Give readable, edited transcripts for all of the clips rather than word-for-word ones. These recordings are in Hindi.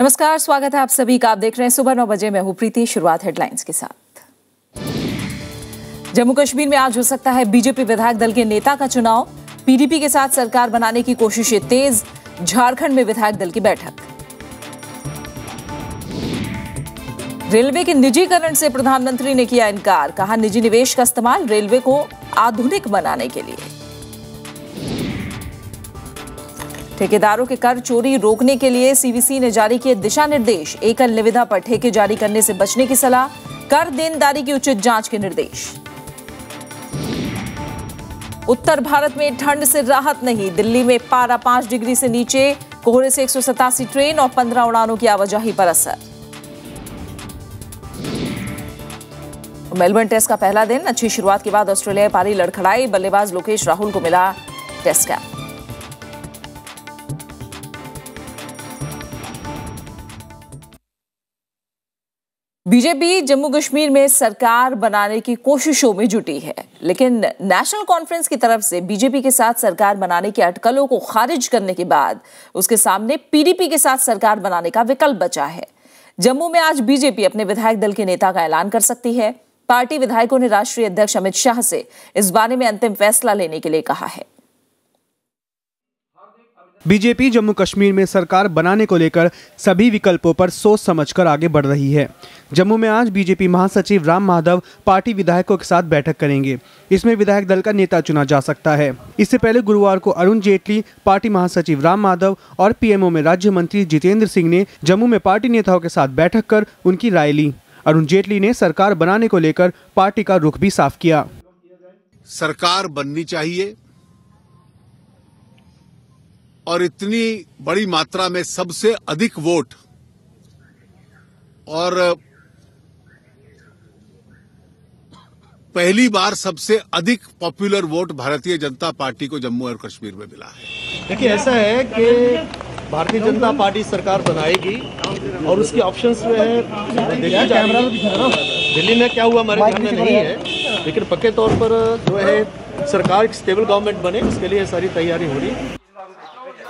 नमस्कार, स्वागत है आप सभी का। आप देख रहे हैं सुबह 9 बजे। मैं हूं प्रीति। शुरुआत हेडलाइंस के साथ। जम्मू कश्मीर में आज हो सकता है बीजेपी विधायक दल के नेता का चुनाव। पीडीपी के साथ सरकार बनाने की कोशिशें तेज। झारखंड में विधायक दल की बैठक। रेलवे के निजीकरण से प्रधानमंत्री ने किया इनकार। कहा, निजी निवेश का इस्तेमाल रेलवे को आधुनिक बनाने के लिए। ठेकेदारों के कर चोरी रोकने के लिए सीवीसी ने जारी किए दिशा निर्देश। एकल निविदा पर ठेके जारी करने से बचने की सलाह। कर देनदारी की उचित जांच के निर्देश। उत्तर भारत में ठंड से राहत नहीं। दिल्ली में पारा 5 डिग्री से नीचे। कोहरे से 187 ट्रेन और 15 उड़ानों की आवाजाही पर असर। मेलबर्न टेस्ट का पहला दिन। अच्छी शुरुआत के बाद ऑस्ट्रेलिया पारी लड़खड़ाई। बल्लेबाज लोकेश राहुल को मिला test cap. BJP Jammu Kashmir में सरकार बनाने की कोशिशों में जुटी है, लेकिन नेशनल कॉन्फ्रेंस की तरफ से बीजेपी के साथ सरकार बनाने की अटकलों को खारिज करने के बाद उसके सामने पीडीपी के साथ सरकार बनाने का विकल्प बचा है। जम्मू में आज बीजेपी अपने विधायक दल के नेता का ऐलान कर सकती है। पार्टी विधायकों ने राष्ट्रीय अध्यक्ष अमित शाह से इस बारे में अंतिम फैसला लेने के लिए कहा है। बीजेपी जम्मू कश्मीर में सरकार बनाने को लेकर सभी विकल्पों पर सोच समझकर आगे बढ़ रही है। जम्मू में आज बीजेपी महासचिव राम माधव पार्टी विधायकों के साथ बैठक करेंगे। इसमें विधायक दल का नेता चुना जा सकता है। इससे पहले गुरुवार को अरुण जेटली, पार्टी महासचिव राम माधव और पीएमओ में राज्य मंत्री जितेंद्र सिंह ने जम्मू में पार्टी नेताओं के साथ बैठक कर उनकी राय ली। अरुण जेटली ने सरकार बनाने को लेकर पार्टी का रुख भी साफ किया। सरकार बननी चाहिए और इतनी बड़ी मात्रा में सबसे अधिक वोट और पहली बार सबसे अधिक popular vote Bharatiya Janata party को जम्मू और कश्मीर में मिला है। देखिए, ऐसा है कि भारतीय जनता पार्टी सरकार बनाएगी और उसके ऑप्शंस जो है दिल्ली में क्या हुआ हमारे ध्यान में नहीं है, लेकिन पक्के तौर पर जो है सरकार एक स्टेबल गवर्नमेंट बने, उसके लिए सारी तैयारी हो रही है।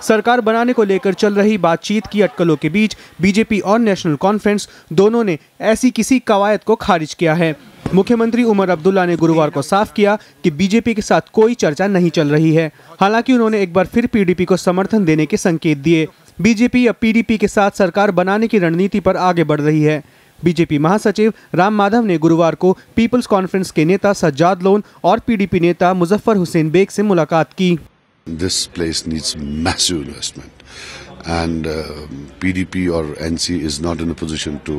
सरकार बनाने को लेकर चल रही बातचीत की अटकलों के बीच बीजेपी और नेशनल कॉन्फ्रेंस दोनों ने ऐसी किसी कवायद को खारिज किया है। मुख्यमंत्री उमर अब्दुल्ला ने गुरुवार को साफ किया कि बीजेपी के साथ कोई चर्चा नहीं चल रही है। हालांकि उन्होंने एक बार फिर पीडीपी को समर्थन देने के संकेत दिए। बीजेपी अब पीडीपी के साथ सरकार बनाने की रणनीति पर आगे बढ़ रही है। बीजेपी महासचिव राम माधव ने गुरुवार को पीपल्स कॉन्फ्रेंस के नेता सज्जाद लोन और पीडीपी नेता मुजफ्फर हुसैन बेग से मुलाकात की। This place needs massive investment, and PDP or NC is not in a position to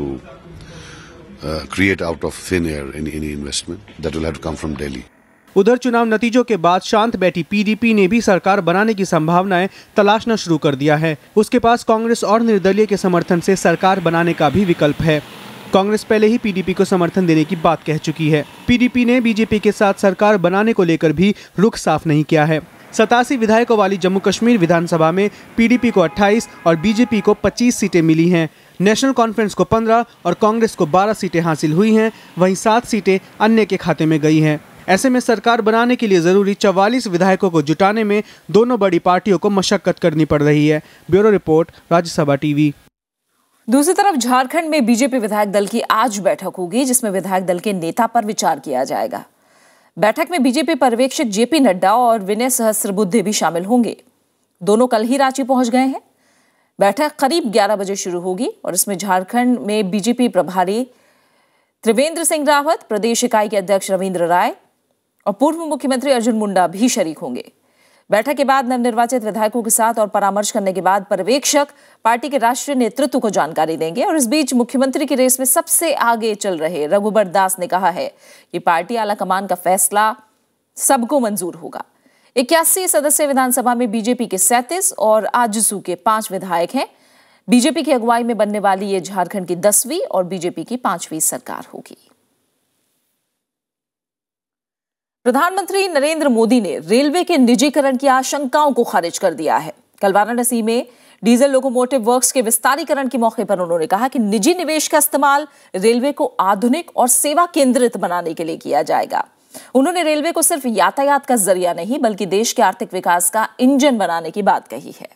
create out of thin air any investment. That will have to come from Delhi. उधर चुनाव नतीजों के बाद शांत बैठी पीडीपी ने भी सरकार बनाने की संभावनाएं तलाशना शुरू कर दिया है। उसके पास कांग्रेस और निर्दलीय के समर्थन से सरकार बनाने का भी विकल्प है। कांग्रेस पहले ही पीडीपी को समर्थन देने की बात कह चुकी है। पीडीपी ने बीजेपी के साथ सरकार बनाने को लेकर भी रुख साफ नहीं किया है। 87 विधायकों वाली जम्मू कश्मीर विधानसभा में पीडीपी को 28 और बीजेपी को 25 सीटें मिली हैं। नेशनल कॉन्फ्रेंस को 15 और कांग्रेस को 12 सीटें हासिल हुई हैं। वहीं 7 सीटें अन्य के खाते में गई हैं। ऐसे में सरकार बनाने के लिए जरूरी 44 विधायकों को जुटाने में दोनों बड़ी पार्टियों को मशक्कत करनी पड़ रही है। Bureau report, Rajya Sabha TV. दूसरी तरफ झारखंड में बीजेपी विधायक दल की आज बैठक होगी, जिसमें विधायक दल के नेता पर विचार किया जाएगा। बैठक में बीजेपी पर्यवेक्षक जेपी नड्डा और विनय सहस्त्रबुद्धे भी शामिल होंगे। दोनों कल ही रांची पहुंच गए हैं। बैठक करीब 11 बजे शुरू होगी और इसमें झारखंड में बीजेपी प्रभारी त्रिवेंद्र सिंह रावत, प्रदेश इकाई के अध्यक्ष रविंद्र राय और पूर्व मुख्यमंत्री अर्जुन मुंडा भी शरीक होंगे। बैठक के बाद नवनिर्वाचित विधायकों के साथ और परामर्श करने के बाद पर्यवेक्षक पार्टी के राष्ट्रीय नेतृत्व को जानकारी देंगे। और इस बीच मुख्यमंत्री की रेस में सबसे आगे चल रहे रघुबर दास ने कहा है कि पार्टी आलाकमान का फैसला सबको मंजूर होगा। 81 सदस्य विधानसभा में बीजेपी के 37 और आजसू के 5 विधायक हैं। बीजेपी की अगुवाई में बनने वाली ये झारखंड की 10वीं और बीजेपी की 5वीं सरकार होगी। प्रधानमंत्री नरेंद्र मोदी ने रेलवे के निजीकरण की आशंकाओं को खारिज कर दिया है। कल वाराणसी में डीजल लोकोमोटिव वर्क्स के विस्तारीकरण के मौके पर उन्होंने कहा कि निजी निवेश का इस्तेमाल रेलवे को आधुनिक और सेवा केंद्रित बनाने के लिए किया जाएगा। उन्होंने रेलवे को सिर्फ यातायात का जरिया नहीं बल्कि देश के आर्थिक विकास का इंजन बनाने की बात कही है।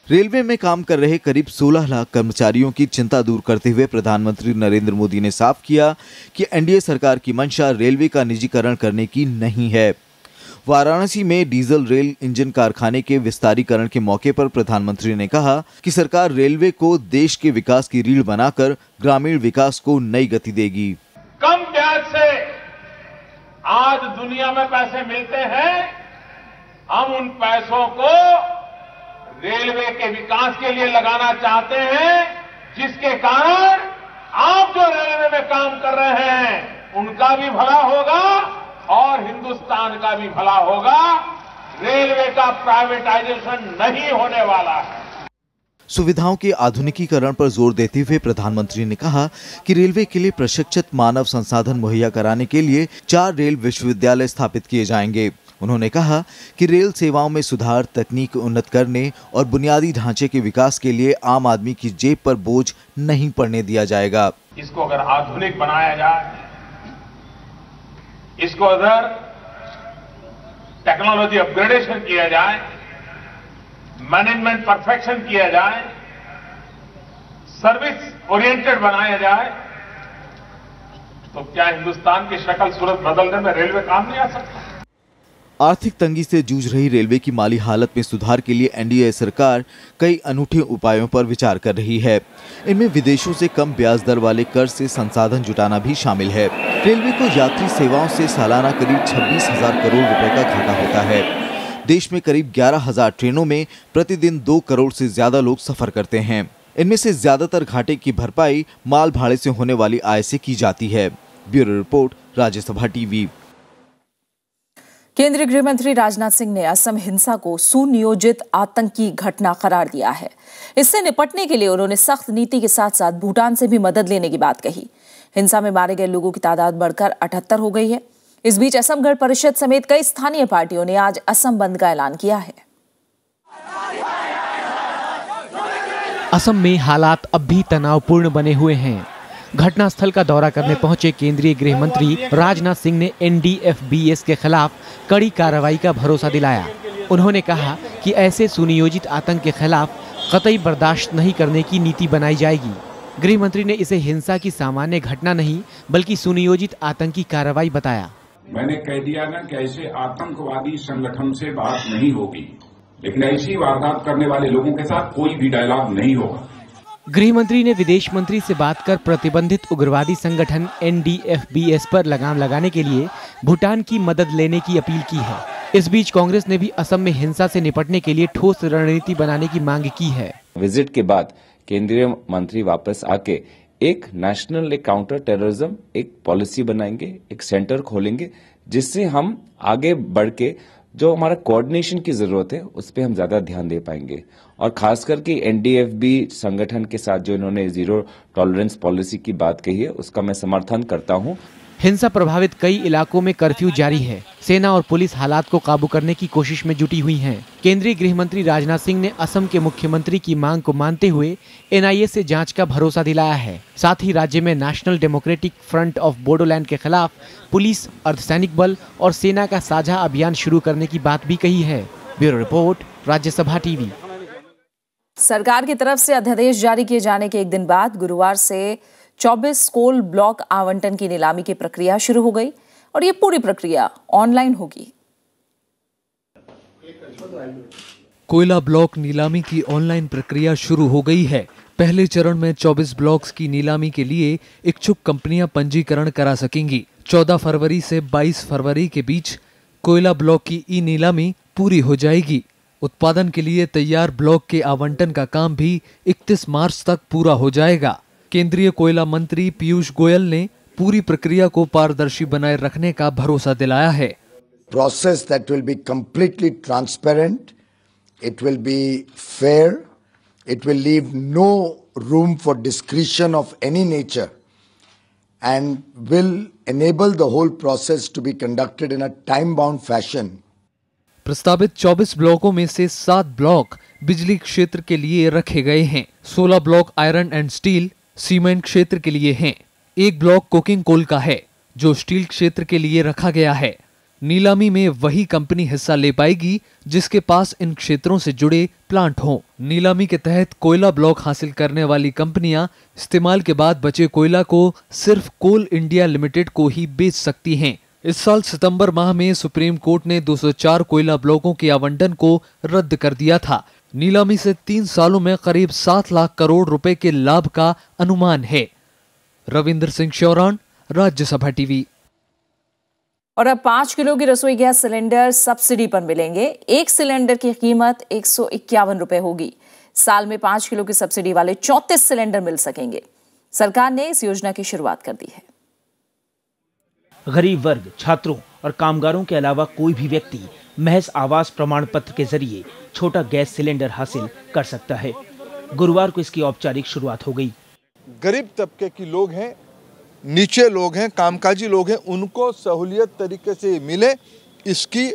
रेलवे में काम कर रहे करीब 16 लाख कर्मचारियों की चिंता दूर करते हुए प्रधानमंत्री नरेंद्र मोदी ने साफ किया कि एनडीए सरकार की मंशा रेलवे का निजीकरण करने की नहीं है। वाराणसी में डीजल रेल इंजन कारखाने के विस्तारीकरण के मौके पर प्रधानमंत्री ने कहा कि सरकार रेलवे को देश के विकास की रीढ़ बनाकर ग्रामीण विकास को नई गति देगी। कम ब्याज से आज दुनिया में पैसे मिलते हैं, हम उन पैसों को रेलवे के विकास के लिए लगाना चाहते हैं, जिसके कारण आप जो रेलवे में काम कर रहे हैं उनका भी भला होगा और हिंदुस्तान का भी भला होगा। रेलवे का प्राइवेटाइजेशन नहीं होने वाला है। सुविधाओं के आधुनिकीकरण पर जोर देते हुए प्रधानमंत्री ने कहा कि रेलवे के लिए प्रशिक्षित मानव संसाधन मुहैया कराने के लिए 4 रेल विश्वविद्यालय स्थापित किए जाएंगे। उन्होंने कहा कि रेल सेवाओं में सुधार, तकनीक उन्नत करने और बुनियादी ढांचे के विकास के लिए आम आदमी की जेब पर बोझ नहीं पड़ने दिया जाएगा। इसको अगर आधुनिक बनाया जाए, इसको अगर टेक्नोलॉजी अपग्रेडेशन किया जाए, मैनेजमेंट परफेक्शन किया जाए, सर्विस ओरिएंटेड बनाया जाए, तो क्या हिंदुस्तान की शक्ल सूरत बदलने में रेलवे काम नहीं आ सकता? आर्थिक तंगी से जूझ रही रेलवे की माली हालत में सुधार के लिए एनडीए सरकार कई अनूठे उपायों पर विचार कर रही है। इनमें विदेशों से कम ब्याज दर वाले कर्ज से संसाधन जुटाना भी शामिल है। रेलवे को यात्री सेवाओं से सालाना करीब 26,000 करोड़ रुपए का घाटा होता है। देश में करीब 11,000 ट्रेनों में प्रतिदिन 2 करोड़ से ज्यादा लोग सफर करते हैं। इनमें से ज्यादातर घाटे की भरपाई माल भाड़े से होने वाली आय से की जाती है। Bureau report, Rajya Sabha TV. केंद्रीय गृह मंत्री राजनाथ सिंह ने असम हिंसा को सुनियोजित आतंकी घटना करार दिया है। इससे निपटने के लिए उन्होंने सख्त नीति के साथ साथ भूटान से भी मदद लेने की बात कही। हिंसा में मारे गए लोगों की तादाद बढ़कर 78 हो गई है। इस बीच असम गण परिषद समेत कई स्थानीय पार्टियों ने आज असम बंद का ऐलान किया है। असम में हालात अब भी तनावपूर्ण बने हुए हैं। घटनास्थल का दौरा करने पहुंचे केंद्रीय गृह मंत्री राजनाथ सिंह ने एनडीएफबीएस के खिलाफ कड़ी कार्रवाई का भरोसा दिलाया। उन्होंने कहा कि ऐसे सुनियोजित आतंक के खिलाफ कतई बर्दाश्त नहीं करने की नीति बनाई जाएगी। गृह मंत्री ने इसे हिंसा की सामान्य घटना नहीं बल्कि सुनियोजित आतंकी कार्रवाई बताया। मैंने कह दिया ना कि ऐसे आतंकवादी संगठन से बात नहीं होगी, लेकिन ऐसी वारदात करने वाले लोगों के साथ कोई भी डायलॉग नहीं होगा। गृह मंत्री ने विदेश मंत्री से बात कर प्रतिबंधित उग्रवादी संगठन एनडीएफबीएस पर लगाम लगाने के लिए भूटान की मदद लेने की अपील की है। इस बीच कांग्रेस ने भी असम में हिंसा से निपटने के लिए ठोस रणनीति बनाने की मांग की है। विजिट के बाद केंद्रीय मंत्री वापस आके एक नेशनल एक काउंटर टेररिज्म एक पॉलिसी बनाएंगे, एक सेंटर खोलेंगे, जिससे हम आगे बढ़ के जो हमारा कोऑर्डिनेशन की जरूरत है उस पर हम ज्यादा ध्यान दे पाएंगे। और खास करके एनडीएफबी संगठन के साथ जो इन्होंने जीरो टॉलरेंस पॉलिसी की बात कही है उसका मैं समर्थन करता हूं। हिंसा प्रभावित कई इलाकों में कर्फ्यू जारी है। सेना और पुलिस हालात को काबू करने की कोशिश में जुटी हुई हैं। केंद्रीय गृह मंत्री राजनाथ सिंह ने असम के मुख्यमंत्री की मांग को मानते हुए एनआईए से जांच का भरोसा दिलाया है। साथ ही राज्य में national democratic front of Bodoland के खिलाफ पुलिस, अर्धसैनिक बल और सेना का साझा अभियान शुरू करने की बात भी कही है। Bureau report, Rajya Sabha TV. सरकार की तरफ से अध्यादेश जारी किए जाने के एक दिन बाद गुरुवार से 24 कोल ब्लॉक आवंटन की नीलामी की प्रक्रिया शुरू हो गई और ये पूरी प्रक्रिया ऑनलाइन होगी। कोयला ब्लॉक नीलामी की ऑनलाइन प्रक्रिया शुरू हो गई है। पहले चरण में 24 ब्लॉक्स की नीलामी के लिए इच्छुक कंपनियां पंजीकरण करा सकेंगी। 14 फरवरी से 22 फरवरी के बीच कोयला ब्लॉक की ई नीलामी पूरी हो जाएगी। उत्पादन के लिए तैयार ब्लॉक के आवंटन का काम भी 31 मार्च तक पूरा हो जाएगा। केंद्रीय कोयला मंत्री पीयूष गोयल ने पूरी प्रक्रिया को पारदर्शी बनाए रखने का भरोसा दिलाया है। Process that will be completely transparent, it will be fair, it will leave no room for discretion of any nature and will enable the whole process to be conducted in a time-bound fashion. प्रस्तावित 24 ब्लॉकों में से 7 ब्लॉक बिजली क्षेत्र के लिए रखे गए हैं। 16 block iron and steel, cement क्षेत्र के लिए हैं। 1 ब्लॉक कोकिंग कोल का है जो स्टील क्षेत्र के लिए रखा गया है। नीलामी में वही कंपनी हिस्सा ले पाएगी जिसके पास इन क्षेत्रों से जुड़े प्लांट हों। नीलामी के तहत कोयला ब्लॉक हासिल करने वाली कंपनियां इस्तेमाल के बाद बचे कोयला को सिर्फ कोल इंडिया लिमिटेड को ही बेच सकती हैं। इस साल सितंबर माह में सुप्रीम कोर्ट ने 204 कोयला ब्लॉकों के आवंटन को रद्द कर दिया था। नीलामी से 3 सालों में करीब 7 लाख करोड़ रुपए के लाभ का अनुमान है। रविंद्र सिंह शौरान, राज्यसभा टीवी। और अब 5 किलो की रसोई गैस सिलेंडर सब्सिडी पर मिलेंगे। एक सिलेंडर की कीमत 151 रुपए होगी। साल में 5 किलो की सब्सिडी वाले 34 सिलेंडर मिल सकेंगे। सरकार ने इस योजना की शुरुआत कर दी है। गरीब वर्ग, छात्रों और कामगारों के अलावा कोई भी व्यक्ति महज आवास प्रमाण पत्र के जरिए छोटा गैस सिलेंडर हासिल कर सकता है। गुरुवार को इसकी औपचारिक शुरुआत हो गई। गरीब तबके के लोग हैं, नीचे लोग हैं, कामकाजी लोग हैं, उनको सहूलियत तरीके से मिले, इसकी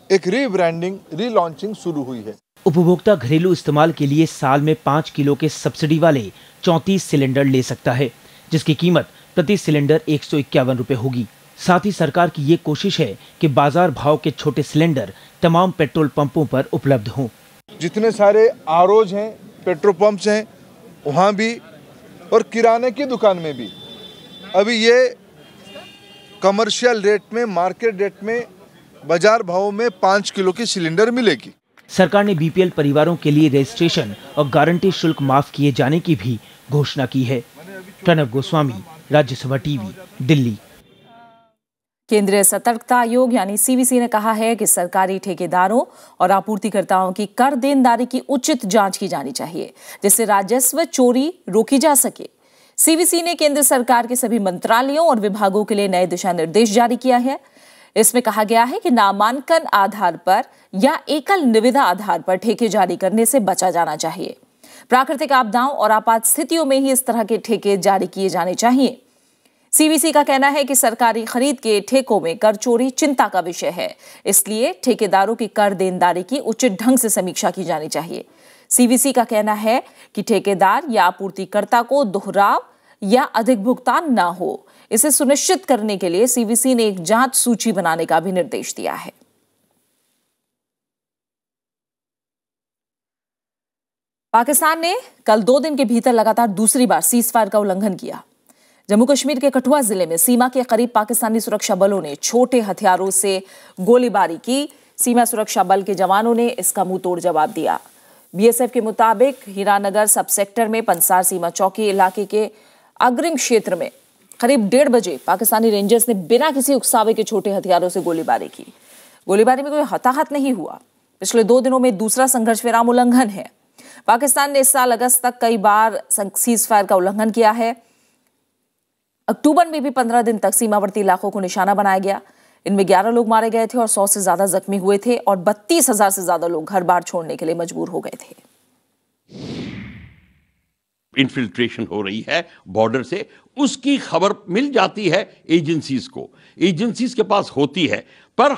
एक रीब्रांडिंग, रीलॉन्चिंग शुरू हुई है। उपभोक्ता घरेलू इस्तेमाल के लिए साल में 5 किलो के सब्सिडी वाले 34 सिलेंडर ले सकता है, जिसकी कीमत प्रति सिलेंडर 151 रुपए होगी। साथ ही सरकार की ये कोशिश है कि बाजार भाव के छोटे सिलेंडर तमाम पेट्रोल पंपों पर उपलब्ध हों। जितने सारे आरओज हैं, पेट्रोल पंप्स हैं, वहाँ भी, और किराने की दुकान में भी अभी ये कमर्शियल रेट में, मार्केट रेट में, बाजार भाव में 5 किलो की सिलेंडर मिलेगी। सरकार ने बीपीएल परिवारों के लिए रजिस्ट्रेशन और गारंटी शुल्क माफ किए जाने की भी घोषणा की है। प्रणव गोस्वामी, राज्यसभा टीवी, दिल्ली। केंद्रीय सतर्कता आयोग यानी सीवीसी ने कहा है कि सरकारी ठेकेदारों और आपूर्तिकर्ताओं की कर देनदारी की उचित जांच की जानी चाहिए, जिससे राजस्व चोरी रोकी जा सके। सीवीसी ने केंद्र सरकार के सभी मंत्रालयों और विभागों के लिए नए दिशा निर्देश जारी किया है। इसमें कहा गया है कि नामांकन आधार पर या एकल निविदा आधार पर ठेके जारी करने से बचा जाना चाहिए। प्राकृतिक आपदाओं और आपात स्थितियों में ही इस तरह के ठेके जारी किए जाने चाहिए। सीवीसी का कहना है कि सरकारी खरीद के ठेकों में कर चोरी चिंता का विषय है, इसलिए ठेकेदारों की कर देनदारी की उचित ढंग से समीक्षा की जानी चाहिए। सीवीसी का कहना है कि ठेकेदार या आपूर्तिकर्ता को दोहराव या अधिक भुगतान ना हो। इसे सुनिश्चित करने के लिए सीवीसी ने एक जांच सूची बनाने का भी निर्देश दिया है। पाकिस्तान ने कल 2 दिन के भीतर लगातार दूसरी बार सीजफायर का उल्लंघन किया। जम्मू कश्मीर के कठुआ जिले में सीमा के करीब पाकिस्तानी सुरक्षा बलों ने छोटे हथियारों से गोलीबारी की। सीमा सुरक्षा बल के जवानों ने इसका मुंह तोड़ जवाब दिया। बीएसएफ के मुताबिक हीरानगर सब सेक्टर में पंसार सीमा चौकी इलाके के अग्रिम क्षेत्र में करीब 1:30 बजे पाकिस्तानी रेंजर्स ने बिना किसी उकसावे के छोटे हथियारों से गोलीबारी की। गोलीबारी में कोई हताहत नहीं हुआ। पिछले 2 दिनों में दूसरा संघर्ष विराम उल्लंघन है। पाकिस्तान ने इस साल अगस्त तक कई बार सीजफायर का उल्लंघन किया है। अक्टूबर में भी 15 दिन तक सीमावर्ती इलाकों को निशाना बनाया गया। इनमें 11 लोग मारे गए थे और 100 से ज्यादा जख्मी हुए थे और 32,000 से ज्यादा लोग घर बार छोड़ने के लिए मजबूर हो गए थे। इन्फिल्ट्रेशन हो रही है बॉर्डर से, उसकी खबर मिल जाती है एजेंसीज को, एजेंसीज के पास होती है, पर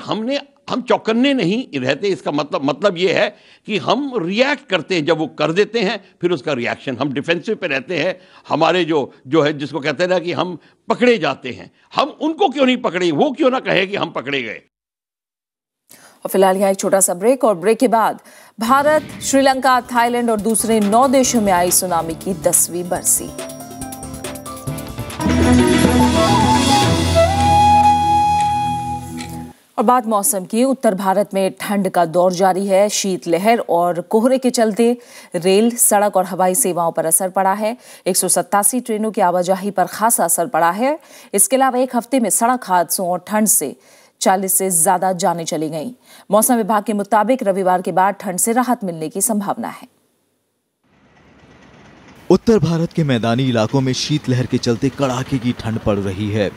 हम चौकन्ने नहीं रहते। इसका मतलब ये है कि हम रिएक्ट करते हैं। जब वो कर देते हैं फिर उसका रिएक्शन, हम डिफेंसिव पे रहते हैं। हमारे जो है, जिसको कहते हैं ना कि हम पकड़े जाते हैं, हम उनको क्यों नहीं पकड़े, वो क्यों ना कहे कि हम पकड़े गए। और फिलहाल यहाँ एक छोटा सा ब्रेक, और ब्रेक के बाद भारत, श्रीलंका, थाईलैंड और दूसरे 9 देशों में आई सुनामी की 10वीं बरसी। और बात मौसम की। उत्तर भारत में ठंड का दौर जारी है। शीतलहर और कोहरे के चलते रेल, सड़क और हवाई सेवाओं पर असर पड़ा है। 187 ट्रेनों की आवाजाही पर खासा असर पड़ा है। इसके अलावा एक हफ्ते में सड़क हादसों और ठंड से 40 से ज्यादा जानें चली गईं। मौसम विभाग के मुताबिक रविवार के बाद ठंड से राहत मिलने की संभावना है। उत्तर भारत के मैदानी इलाकों में शीतलहर के चलते कड़ाके की ठंड पड़ रही है।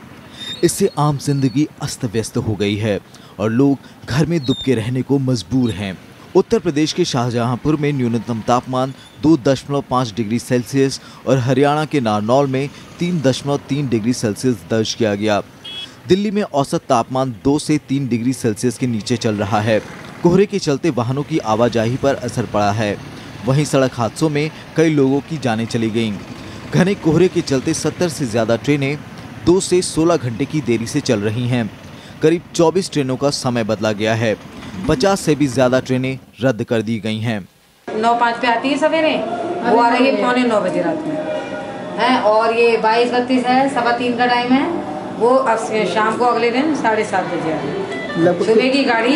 इससे आम जिंदगी अस्त व्यस्त हो गई है और लोग घर में दुबके रहने को मजबूर हैं। उत्तर प्रदेश के शाहजहांपुर में न्यूनतम तापमान 2.5 डिग्री सेल्सियस और हरियाणा के नारनौल में 3.3 डिग्री सेल्सियस दर्ज किया गया। दिल्ली में औसत तापमान 2 से 3 डिग्री सेल्सियस के नीचे चल रहा है। कोहरे के चलते वाहनों की आवाजाही पर असर पड़ा है। वहीं सड़क हादसों में कई लोगों की जानें चली गईं। घने कोहरे के चलते 70 से ज्यादा ट्रेनें 2 से 16 घंटे की देरी से चल रही हैं। करीब 24 ट्रेनों का समय बदला गया है। 50 से भी ज्यादा ट्रेनें रद्द कर दी गई हैं। 9:05 पे आती है सवेरे, वो आ रही है 8:45 बजे रात में है, और ये 22:32 है, 3:15 का टाइम है, वो शाम को अगले दिन 7:30 बजे आ रही है। सुबह की गाड़ी,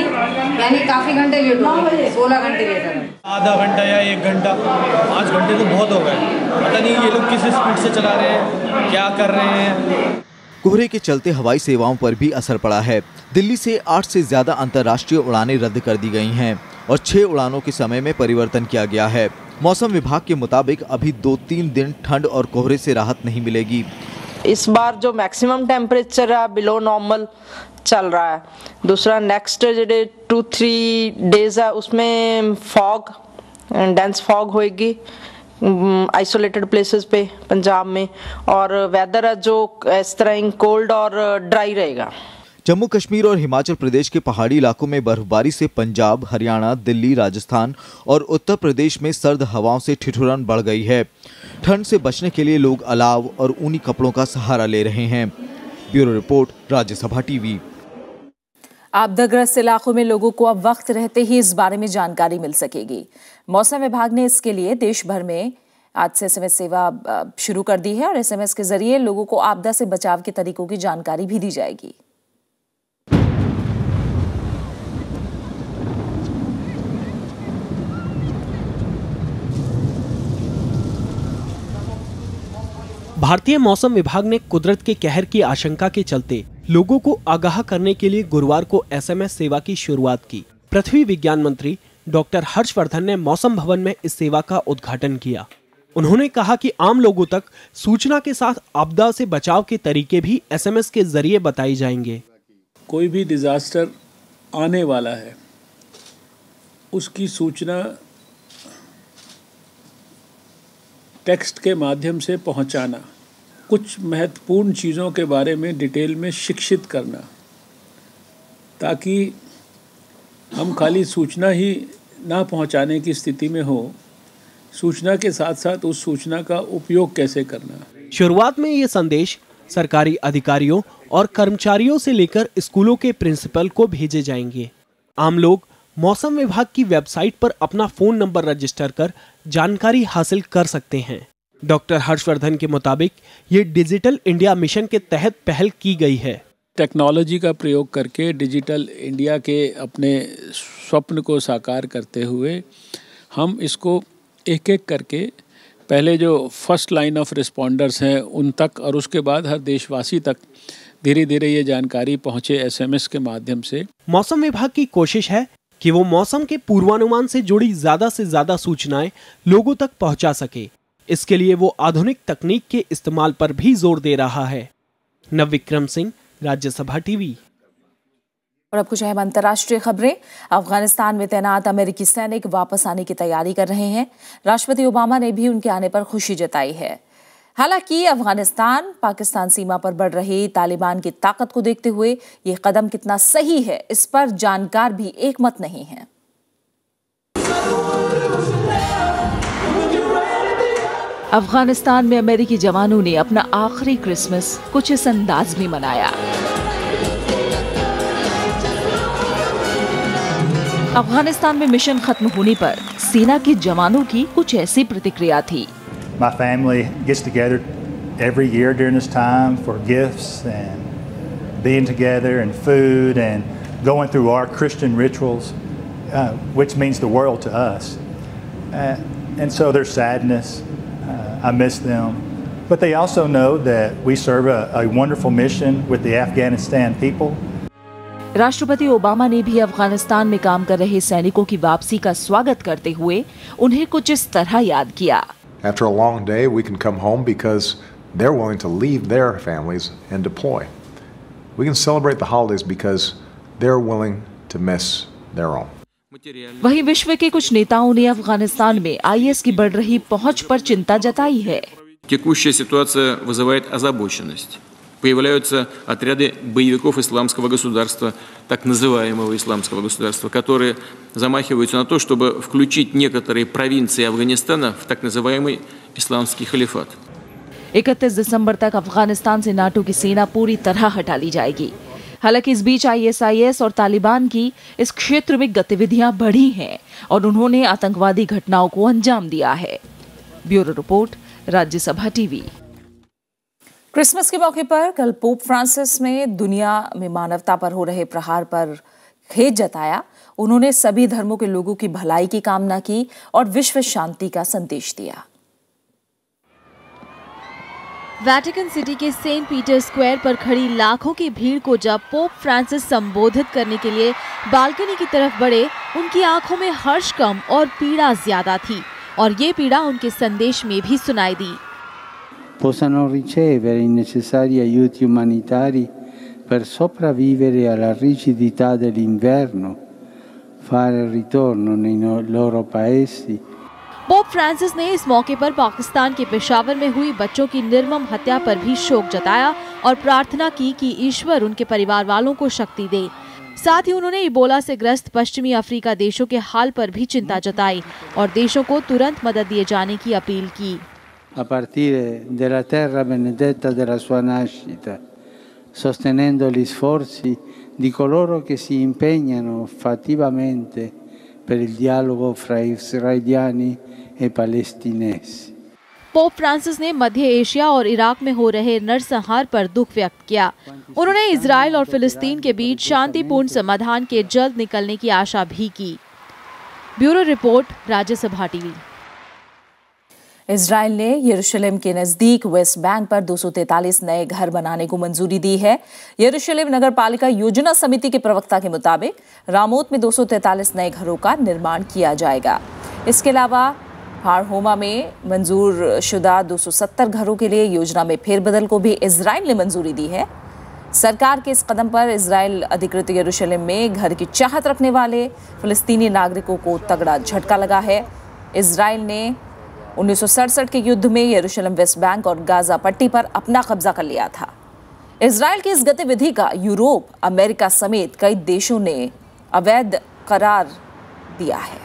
यानी काफी घंटे लेट हो गए, 16 घंटे लेट है। आधा घंटा या 1 घंटा, 5 घंटे तो बहुत हो गए। पता नहीं ये लोग किस स्पीड से चला रहे हैं, क्या कर रहे हैं। कोहरे के चलते हवाई सेवाओं पर भी असर पड़ा है। दिल्ली से 8 से ज्यादा अंतर्राष्ट्रीय उड़ानें रद्द कर दी गई हैं और 6 उड़ानों के समय में परिवर्तन किया गया है। मौसम विभाग के मुताबिक अभी 2-3 दिन ठंड और कोहरे से राहत नहीं मिलेगी। इस बार जो मैक्सिमम टेम्परेचर है बिलो नॉर्मल चल रहा है। दूसरा नेक्स्ट 2-3 डेज है, उसमें फॉग, डेंस फॉग होएगी आइसोलेटेड प्लेसेस पे पंजाब में, और वेदर है जो इस तरह ही कोल्ड और ड्राई रहेगा। जम्मू कश्मीर और हिमाचल प्रदेश के पहाड़ी इलाकों में बर्फबारी से पंजाब, हरियाणा, दिल्ली, राजस्थान और उत्तर प्रदेश में सर्द हवाओं से ठिठुरन बढ़ गई है। ठंड से बचने के लिए लोग अलाव और ऊनी कपड़ों का सहारा ले रहे हैं। Bureau report, Rajya Sabha TV. आपदाग्रस्त इलाकों में लोगों को अब वक्त रहते ही इस बारे में जानकारी मिल सकेगी। मौसम विभाग ने इसके लिए देश भर में आज से SMS सेवा शुरू कर दी है और SMS के जरिए लोगों को आपदा से बचाव के तरीकों की जानकारी भी दी जाएगी। भारतीय मौसम विभाग ने कुदरत के कहर की आशंका के चलते लोगों को आगाह करने के लिए गुरुवार को SMS सेवा की शुरुआत की। पृथ्वी विज्ञान मंत्री डॉक्टर हर्षवर्धन ने मौसम भवन में इस सेवा का उद्घाटन किया। उन्होंने कहा कि आम लोगों तक सूचना के साथ आपदा से बचाव के तरीके भी SMS के जरिए बताए जाएंगे। कोई भी डिजास्टर आने वाला है, उसकी सूचना टेक्स्ट के माध्यम से पहुंचाना, कुछ महत्वपूर्ण चीज़ों के बारे में डिटेल में शिक्षित करना, ताकि हम खाली सूचना ही ना पहुंचाने की स्थिति में हो, सूचना के साथ साथ उस सूचना का उपयोग कैसे करना। शुरुआत में ये संदेश सरकारी अधिकारियों और कर्मचारियों से लेकर स्कूलों के प्रिंसिपल को भेजे जाएंगे। आम लोग मौसम विभाग की वेबसाइट पर अपना फोन नंबर रजिस्टर कर जानकारी हासिल कर सकते हैं। डॉक्टर हर्षवर्धन के मुताबिक ये डिजिटल इंडिया मिशन के तहत पहल की गई है। टेक्नोलॉजी का प्रयोग करके डिजिटल इंडिया के अपने स्वप्न को साकार करते हुए हम इसको एक एक करके पहले जो फर्स्ट लाइन ऑफ रिस्पॉन्डर्स हैं उन तक, और उसके बाद हर देशवासी तक धीरे धीरे ये जानकारी पहुंचे SMS के माध्यम से। मौसम विभाग की कोशिश है कि वो मौसम के पूर्वानुमान से जुड़ी ज्यादा से ज्यादा सूचनाएं लोगों तक पहुंचा सके। इसके लिए वो आधुनिक तकनीक के इस्तेमाल पर भी जोर दे रहा है। नवविक्रम सिंह, राज्यसभा टीवी। और अब कुछ अहम अंतर्राष्ट्रीय खबरें। अफगानिस्तान में तैनात अमेरिकी सैनिक वापस आने की तैयारी कर रहे हैं। राष्ट्रपति ओबामा ने भी उनके आने पर खुशी जताई है। हालांकि अफगानिस्तान पाकिस्तान सीमा पर बढ़ रही तालिबान की ताकत को देखते हुए ये कदम कितना सही है, इस पर जानकार भी एकमत नहीं है। अफगानिस्तान में अमेरिकी जवानों ने अपना आखिरी क्रिसमस कुछ इस अंदाज में मनाया। अफगानिस्तान में मिशन खत्म होने पर सेना के जवानों की कुछ ऐसी प्रतिक्रिया थी। My family gets together every year during this time for gifts and being together and food and going through our Christian rituals, which means the world to us. And so there's sadness. I miss them. But they also know that we serve a wonderful mission with the Afghanistan people. राष्ट्रपति ओबामा ने भी अफगानिस्तान में काम कर रहे सैनिकों की वापसी का स्वागत करते हुए उन्हें कुछ इस तरह याद किया। After a long day, we can come home because they're willing to leave their families and deploy. We can celebrate the holidays because they're willing to miss their own. वहीं विश्व के कुछ नेताओं ने अफगानिस्तान में IS की बढ़ रही पहुंच पर चिंता जताई है। Текущая ситуация вызывает озабоченность. Появляются отряды боевиков исламского государства, так называемого исламского государства, которые замахиваются на то, чтобы включить некоторые провинции Афганистана в так называемый исламский халифат. 31 दिसंबर तक अफगानिस्तान से नाटो की सेना पूरी तरह हटा ली जाएगी। हालांकि इस बीच ISIS और तालिबान की इस क्षेत्र में गतिविधियां बढ़ी हैं और उन्होंने आतंकवादी घटनाओं को अंजाम दिया है। Bureau report, Rajya Sabha TV. Christmas के मौके पर कल पोप फ्रांसिस ने दुनिया में मानवता पर हो रहे प्रहार पर खेद जताया। उन्होंने सभी धर्मों के लोगों की भलाई की कामना की और विश्व शांति का संदेश दिया। वेटिकन सिटी के सेंट पीटर स्क्वायर पर खड़ी लाखों की भीड़ को जब पोप फ्रांसिस संबोधित करने के लिए बालकनी की तरफ बढ़े, उनकी आंखों में हर्ष कम और पीड़ा ज्यादा थी और ये पीड़ा उनके संदेश में भी सुनाई दी। Possano ricevere i necessari aiuti umanitari per sopravvivere alla rigidità dell'inverno, fare ritorno nei loro paesi। Pope Francis ने इस मौके पर पाकिस्तान के पेशावर में हुई बच्चों की निर्मम हत्या पर भी शोक जताया और प्रार्थना की कि ईश्वर उनके परिवार वालों को शक्ति दे। साथ ही उन्होंने इबोला से ग्रस्त पश्चिमी अफ्रीका देशों के हाल पर भी चिंता जताई और देशों को तुरंत मदद दिए जाने की अपील की। A partire della terra benedetta della sua nascita, sostenendo gli sforzi di coloro che si impegnano fattivamente per il dialogo fra israeliani e palestinesi। Pope Francis ने मध्य एशिया और इराक में हो रहे नरसंहार पर दुख व्यक्त किया। उन्होंने इजराइल और फिलिस्तीन के बीच शांतिपूर्ण समाधान के जल्द निकलने की आशा भी की। Bureau report, Rajya Sabha TV. Israel ने यरूशलेम के नजदीक वेस्ट बैंक पर 243 नए घर बनाने को मंजूरी दी है। यरूशलेम नगर पालिका योजना समिति के प्रवक्ता के मुताबिक रामोत में 243 नए घरों का निर्माण किया जाएगा। इसके अलावा हारहोमा में मंजूर शुदा 270 घरों के लिए योजना में फेरबदल को भी इजराइल ने मंजूरी दी है। सरकार के इस कदम पर इजराइल अधिकृत यरूशलेम में घर की चाहत रखने वाले फिलिस्तीनी नागरिकों को तगड़ा झटका लगा है। इजराइल ने 1967 के युद्ध में यरूशलेम, वेस्ट बैंक और गाजा पट्टी पर अपना कब्जा कर लिया था। इजराइल की इस गतिविधि का यूरोप, अमेरिका समेत कई देशों ने अवैध करार दिया है।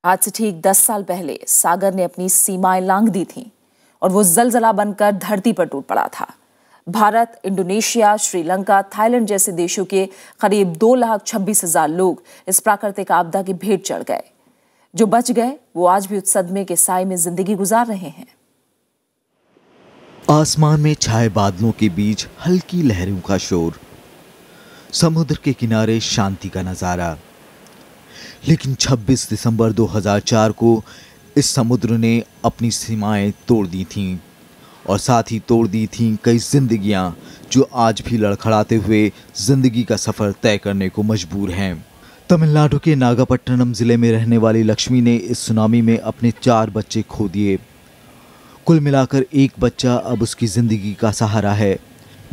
आज से ठीक 10 साल पहले सागर ने अपनी सीमाएं लांघ दी थीं और वो जलजला बनकर धरती पर टूट पड़ा था। भारत, इंडोनेशिया, श्रीलंका, थाईलैंड जैसे देशों के करीब 2,26,000 लोग इस प्राकृतिक आपदा की भेंट चढ़ गए। जो बच गए वो आज भी उस सदमे के साए में जिंदगी गुजार रहे हैं। आसमान में छाए बादलों के बीच हल्की लहरों का शोर, समुद्र के किनारे शांति का नजारा। लेकिन 26 दिसंबर 2004 को इस समुद्र ने अपनी सीमाएं तोड़ दी थीं और साथ ही तोड़ दी थीं कई जिंदगियां जो आज भी लड़खड़ाते हुए जिंदगी का सफर तय करने को मजबूर हैं। तमिलनाडु के नागापट्टनम जिले में रहने वाली लक्ष्मी ने इस सुनामी में अपने 4 बच्चे खो दिए। कुल मिलाकर एक बच्चा अब उसकी जिंदगी का सहारा है,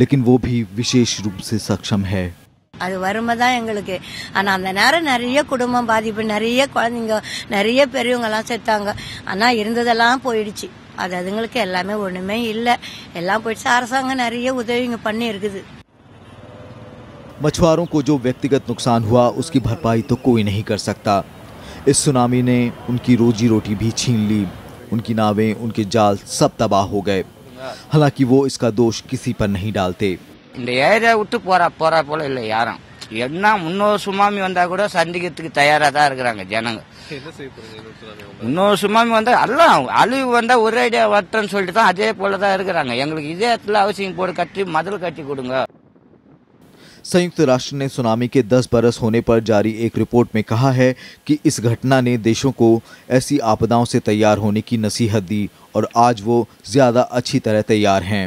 लेकिन वो भी विशेष रूप से सक्षम है। அது வருமதான் எங்களுக்கு. ஆனா அந்த நேரம் நிறைய குடும்பம் பாதிப்பு, நிறைய குழந்தைங்க, நிறைய பெரியவங்க எல்லாம் செத்தாங்க. ஆனா இருந்ததெல்லாம் போயிடுச்சு. அது அதுங்களுக்கு எல்லாமே ஒண்ணுமே இல்ல. எல்லாம் போயிடுச்சு. அரசாங்கம் நிறைய உதவிங்க பண்ணி இருக்குது। मछुआरों को जो व्यक्तिगत नुकसान हुआ उसकी भरपाई तो कोई नहीं कर सकता। इस सुनामी ने उनकी रोजी रोटी भी छीन ली। उनकी नावें, उनके जाल सब तबाह हो गए। हालांकि वो इसका दोष किसी पर नहीं डालते। இந்த ஏரியா விட்டு போறா போல இல்லை யாரும். என்ன முன்னொரு சுனாமி வந்தா கூட சந்திக்கிறதுக்கு தயாரா தான் இருக்கிறாங்க ஜனங்க. இன்னொரு சுனாமி வந்தா எல்லாம் அழிவு வந்தா ஒரு ஐடியா வரட்டுன்னு சொல்லிட்டு தான் அதே போல தான் இருக்கிறாங்க. எங்களுக்கு இதே இடத்துல அவசியம் போட்டு கட்டி மதில் கட்டி கொடுங்க। संयुक्त राष्ट्र ने सुनामी के 10 बरस होने पर जारी एक रिपोर्ट में कहा है कि इस घटना ने देशों को ऐसी आपदाओं से तैयार होने की नसीहत दी और आज वो ज्यादा अच्छी तरह तैयार हैं।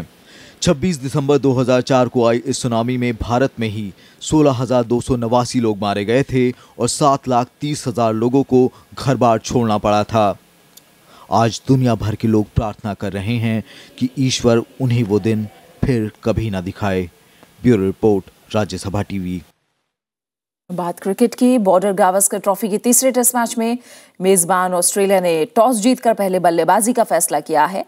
26 दिसंबर 2004 को आई इस सुनामी में भारत में ही 16,289 लोग मारे गए थे और 7,30,000 लोगों को घर बार छोड़ना पड़ा था। आज दुनिया भर के लोग प्रार्थना कर रहे हैं कि ईश्वर उन्हें वो दिन फिर कभी ना दिखाए। Bureau report, Rajya Sabha TV. बात क्रिकेट की। बॉर्डर गावस्कर ट्रॉफी के तीसरे टेस्ट मैच में मेजबान ऑस्ट्रेलिया ने टॉस जीतकर पहले बल्लेबाजी का फैसला किया है।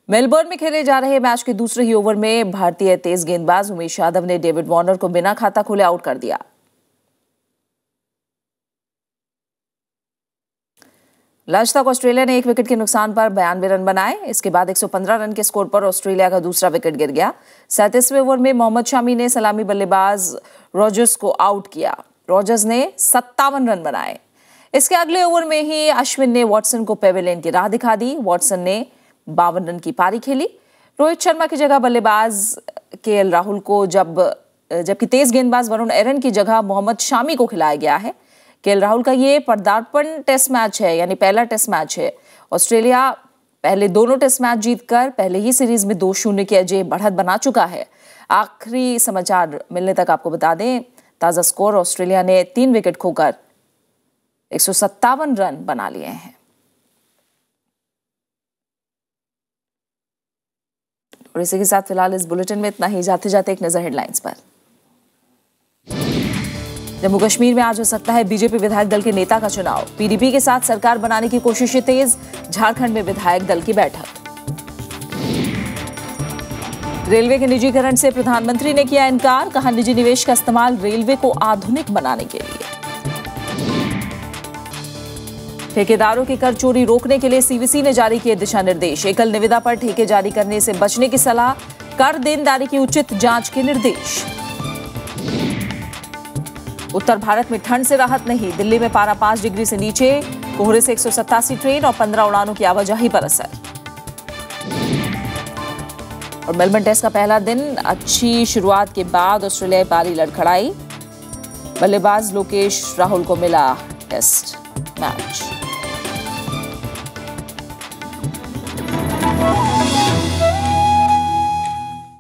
मेलबर्न में खेले जा रहे मैच के दूसरे ही ओवर में भारतीय तेज गेंदबाज उमेश यादव ने डेविड वार्नर को बिना खाता खोले आउट कर दिया। लंच तक ऑस्ट्रेलिया ने 1 विकेट के नुकसान पर 92 रन बनाए। इसके बाद 115 रन के स्कोर पर ऑस्ट्रेलिया का दूसरा विकेट गिर गया। 37वें ओवर में मोहम्मद शामी ने सलामी बल्लेबाज रॉजर्स को आउट किया। रॉजर्स ने 57 रन बनाए। इसके अगले ओवर में ही अश्विन ने वॉटसन को पेविलियन की राह दिखा दी। वॉटसन ने 52 रन की पारी खेली। रोहित शर्मा की जगह बल्लेबाज केएल राहुल को जबकि तेज गेंदबाज वरुण एरन की जगह मोहम्मद शामी को खिलाया गया है। केएल राहुल का ये पदार्पण टेस्ट मैच है, यानी पहला टेस्ट मैच है। ऑस्ट्रेलिया पहले दोनों टेस्ट मैच जीतकर पहले ही सीरीज में 2-0 की अजय बढ़त बना चुका है। आखिरी समाचार मिलने तक आपको बता दें, ताजा स्कोर ऑस्ट्रेलिया ने 3 विकेट खोकर 157 रन बना लिए हैं। और इसी के साथ फिलहाल इस बुलेटिन में इतना ही। जाते जाते एक नजर हेडलाइंस पर। जम्मू कश्मीर में आज हो सकता है बीजेपी विधायक दल के नेता का चुनाव। पीडीपी के साथ सरकार बनाने की कोशिशें तेज। झारखंड में विधायक दल की बैठक। रेलवे के निजीकरण से प्रधानमंत्री ने किया इनकार। कहा निजी निवेश का इस्तेमाल रेलवे को आधुनिक बनाने के लिए। ठेकेदारों की कर चोरी रोकने के लिए सीवीसी ने जारी किए दिशा निर्देश। एकल निविदा पर ठेके जारी करने से बचने की सलाह। कर देनदारी की उचित जांच के निर्देश। उत्तर भारत में ठंड से राहत नहीं। दिल्ली में पारा 5 डिग्री से नीचे। कोहरे से 187 ट्रेन और 15 उड़ानों की आवाजाही पर असर। और मेलबर्न टेस्ट का पहला दिन अच्छी शुरुआत के बाद ऑस्ट्रेलियाई पारी लड़खड़ाई। बल्लेबाज लोकेश राहुल को मिला टेस्ट मैच।